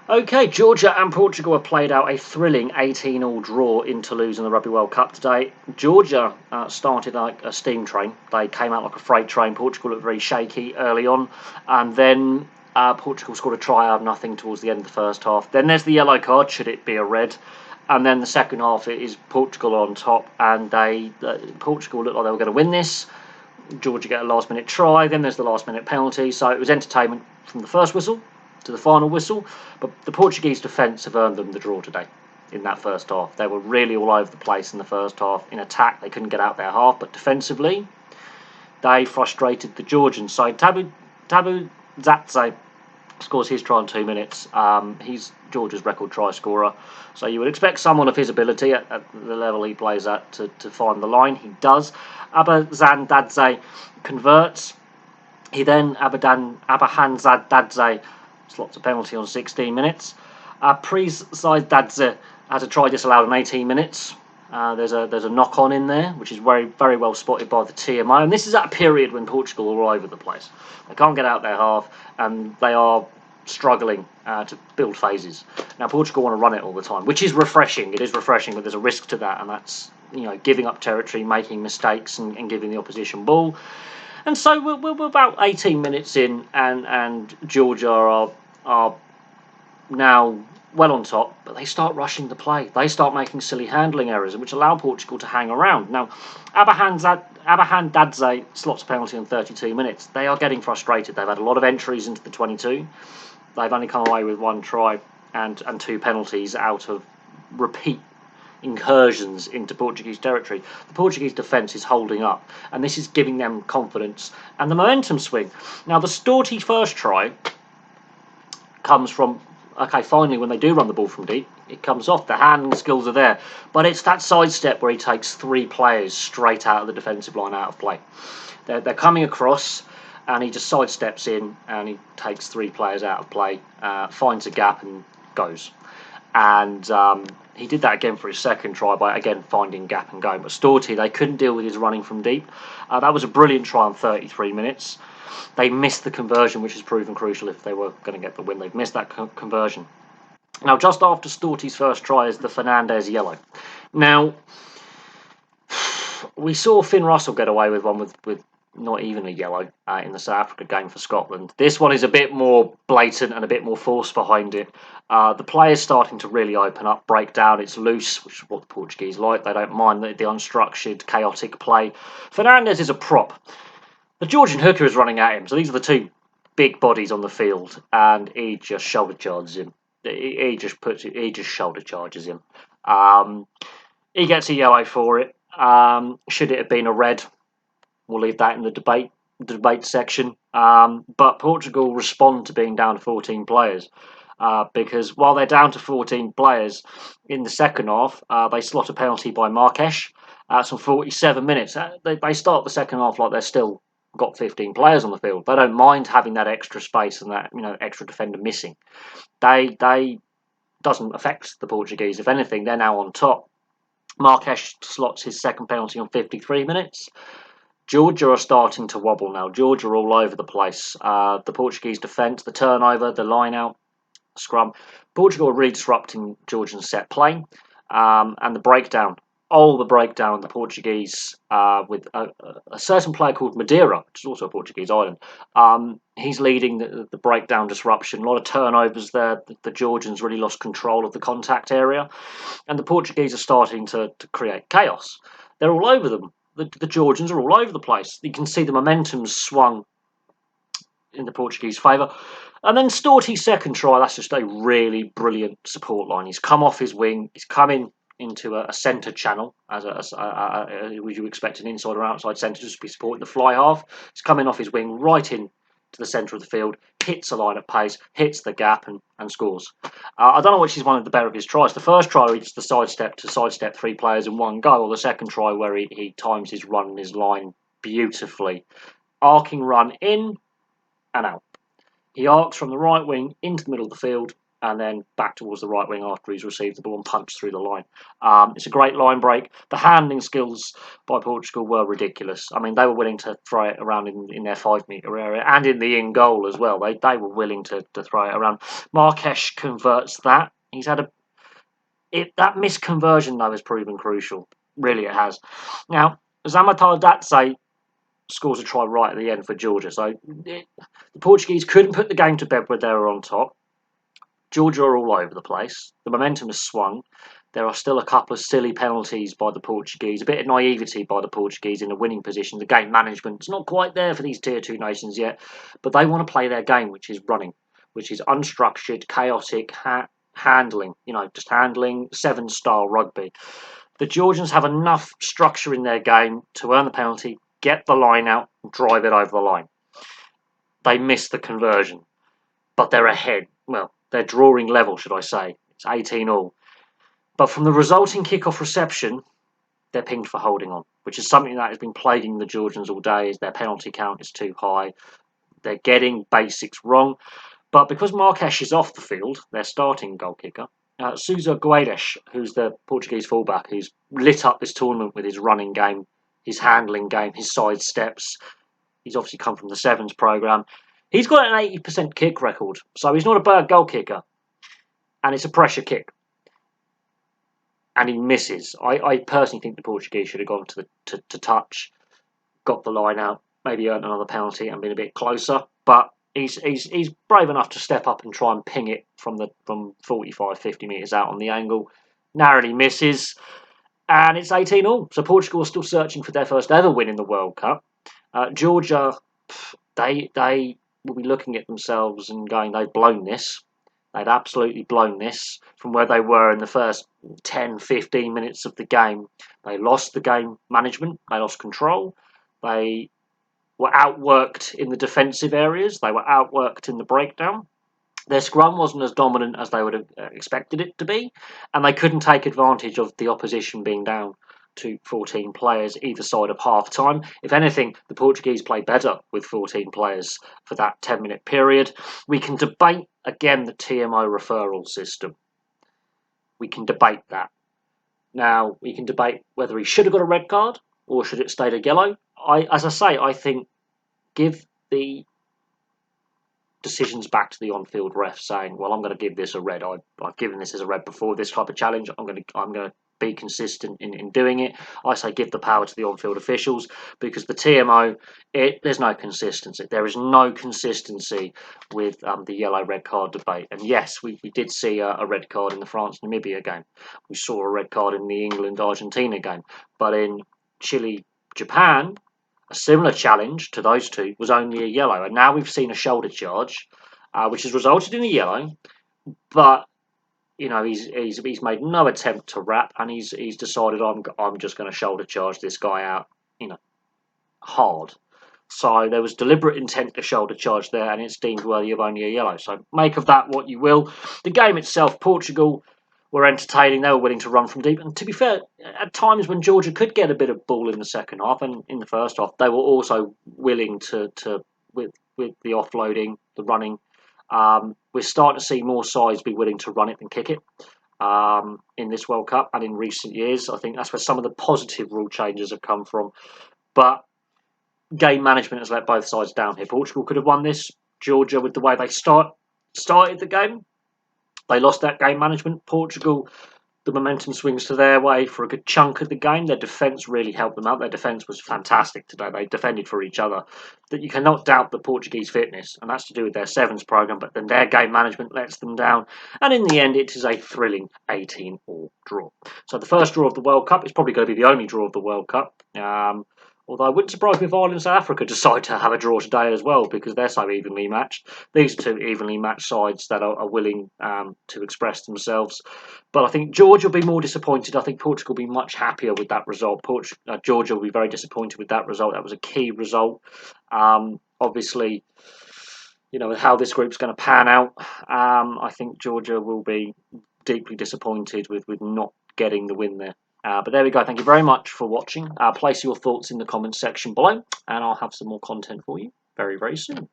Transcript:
Okay, Georgia and Portugal have played out a thrilling 18-all draw in Toulouse in the Rugby World Cup today. Georgia started like a steam train. They came out like a freight train. Portugal looked very shaky early on, and then Portugal scored a try out of nothing towards the end of the first half. Then there's the yellow card, should it be a red. And then the second half, it is Portugal on top, and Portugal looked like they were going to win this. Georgia get a last-minute try, then there's the last-minute penalty. So it was entertainment from the first whistle to the final whistle, but the Portuguese defence have earned them the draw today in that first half. They were really all over the place in the first half. In attack, they couldn't get out their half, but defensively, they frustrated the Georgians. So Tabu Zatze scores his try in 2 minutes. He's Georgia's record try scorer, so you would expect someone of his ability at the level he plays at to find the line. He does. Abazandadze converts. He then Abahanzadadze slots a penalty on 16 minutes. Dadze has a try disallowed on 18 minutes. There's a knock on in there, which is very, very well spotted by the TMO. And this is at a period when Portugal are all over the place. They can't get out their half, and they are struggling to build phases. Now, Portugal want to run it all the time, which is refreshing. It is refreshing, but there's a risk to that, and that's giving up territory, making mistakes, and giving the opposition ball. And so we're about 18 minutes in, and Georgia are now well on top, but they start rushing the play. They start making silly handling errors, which allow Portugal to hang around. Now, Abahandadze slots a penalty in 32 minutes. They are getting frustrated. They've had a lot of entries into the 22. They've only come away with one try and 2 penalties out of repeat incursions into Portuguese territory. The Portuguese defence is holding up, and this is giving them confidence and the momentum swing. Now, the Storty first try comes from, finally, when they do run the ball from deep, it comes off. The hand skills are there, but it's that sidestep where he takes 3 players straight out of the defensive line out of play. They're coming across, and he just sidesteps in, and he takes 3 players out of play, finds a gap, and goes. And he did that again for his second try by, again, finding gap and going. But Storty, they couldn't deal with his running from deep. That was a brilliant try in 33 minutes. They missed the conversion, which has proven crucial if they were going to get the win. They've missed that conversion. Now, just after Storty's first try is the Fernandez yellow. Now, we saw Finn Russell get away with one with not even a yellow in the South Africa game for Scotland. This one is a bit more blatant and a bit more force behind it. The player's starting to really open up, break down. It's loose, which is what the Portuguese like. They don't mind the unstructured, chaotic play. Fernandez is a prop. The Georgian hooker is running at him. So these are the 2 big bodies on the field, and he just shoulder charges him. He just shoulder charges him. He gets a yellow for it. Should it have been a red? We'll leave that in the debate section. But Portugal respond to being down to 14 players. Because while they're down to 14 players in the second half, they slot a penalty by Marques. Some 47 minutes. They start the second half like they're still got 15 players on the field. They don't mind having that extra space and that extra defender missing. They doesn't affect the Portuguese. If anything, they're now on top. Marques slots his second penalty on 53 minutes. Georgia are starting to wobble now. Georgia are all over the place. The Portuguese defence, the turnover, the line out, scrum. Portugal are really disrupting Georgian set play, and the breakdown. The breakdown, the Portuguese, with a certain player called Madeira, which is also a Portuguese island. He's leading the breakdown disruption. A lot of turnovers there. The Georgians really lost control of the contact area, and the Portuguese are starting to create chaos. They're all over them. The Georgians are all over the place. You can see the momentum's swung in the Portuguese favour. And then Storty's second try, that's just a really brilliant support line. He's come off his wing. He's come into a centre channel, as would you expect an inside or outside centre to be supporting the fly half. He's coming off his wing right in to the centre of the field, hits a line at pace, hits the gap and scores. I don't know which is one of the better of his tries. The first try, it's the sidestep 3 players in one go, or the second try where he times his run and his line beautifully. Arcing run in and out. He arcs from the right wing into the middle of the field, and then back towards the right wing after he's received the ball and punched through the line. It's a great line break. The handling skills by Portugal were ridiculous. I mean, they were willing to throw it around in their 5 metre area and in the in goal as well. They were willing to throw it around. Marques converts that. He's had that misconversion though has proven crucial. Really, it has. Now, Zamatar Datse scores a try right at the end for Georgia. So the Portuguese couldn't put the game to bed when they were on top. Georgia are all over the place. The momentum has swung. There are still a couple of silly penalties by the Portuguese, a bit of naivety by the Portuguese in a winning position. The game management's not quite there for these Tier 2 nations yet, but they want to play their game, which is running, which is unstructured, chaotic, handling, just handling, 7-style rugby. The Georgians have enough structure in their game to earn the penalty, get the line out, drive it over the line. They miss the conversion, but they're ahead. Well, they're drawing level, should I say. It's 18-all. But from the resulting kickoff reception, they're pinged for holding on, which is something that has been plaguing the Georgians all day. Is their penalty count is too high. They're getting basics wrong. But because Marques is off the field, their starting goal kicker, Sousa Guedes, who's the Portuguese fullback, who's lit up this tournament with his running game, his handling game, his side steps. He's obviously come from the Sevens programme. He's got an 80% kick record, so he's not a bad goal kicker. And it's a pressure kick. And he misses. I personally think the Portuguese should have gone to touch, got the line out, maybe earned another penalty and been a bit closer. But he's brave enough to step up and try and ping it from 45, 50 metres out on the angle. Narrowly misses. And it's 18-all. So Portugal are still searching for their first ever win in the World Cup. Georgia, they will be looking at themselves and going, they've blown this. They'd absolutely blown this from where they were in the first 10, 15 minutes of the game. They lost the game management. They lost control. They were outworked in the defensive areas. They were outworked in the breakdown. Their scrum wasn't as dominant as they would have expected it to be, and they couldn't take advantage of the opposition being down to 14 players either side of half time. If anything, the Portuguese played better with 14 players for that 10-minute period. We can debate again the TMO referral system. We can debate that. Now, we can debate whether he should have got a red card or should it stayed a yellow. I think give the decisions back to the on-field ref, saying, "Well, I'm going to give this a red. I've given this as a red before this type of challenge. I'm going to be consistent in doing it." I say give the power to the on-field officials because the TMO, there's no consistency. There is no consistency with the yellow-red card debate. And yes, we did see a red card in the France-Namibia game. We saw a red card in the England-Argentina game. But in Chile-Japan, a similar challenge to those two was only a yellow. And now we've seen a shoulder charge, which has resulted in a yellow. But he's made no attempt to wrap, and he's decided I'm just going to shoulder charge this guy out, hard. So there was deliberate intent to shoulder charge there, and it's deemed worthy of only a yellow. So make of that what you will. The game itself, Portugal were entertaining. They were willing to run from deep, and to be fair, at times when Georgia could get a bit of ball in the second half and in the first half, they were also willing to with the offloading, the running. We're starting to see more sides be willing to run it than kick it in this World Cup and in recent years. I think that's where some of the positive rule changes have come from. But game management has let both sides down here. Portugal could have won this. Georgia, with the way they started the game, they lost that game management. Portugal, the momentum swings to their way for a good chunk of the game. Their defence really helped them out. Their defence was fantastic today. They defended for each other. That you cannot doubt the Portuguese fitness, and that's to do with their Sevens programme, but then their game management lets them down. And in the end, it is a thrilling 18-all draw. So the first draw of the World Cup is probably going to be the only draw of the World Cup. Although I wouldn't surprise me if Ireland and South Africa decide to have a draw today as well, because they're so evenly matched. These two evenly matched sides that are willing to express themselves. But I think Georgia will be more disappointed. I think Portugal will be much happier with that result. Georgia will be very disappointed with that result. That was a key result. Obviously, with how this group's going to pan out, I think Georgia will be deeply disappointed with not getting the win there. But there we go. Thank you very much for watching. Place your thoughts in the comments section below, and I'll have some more content for you very, very soon.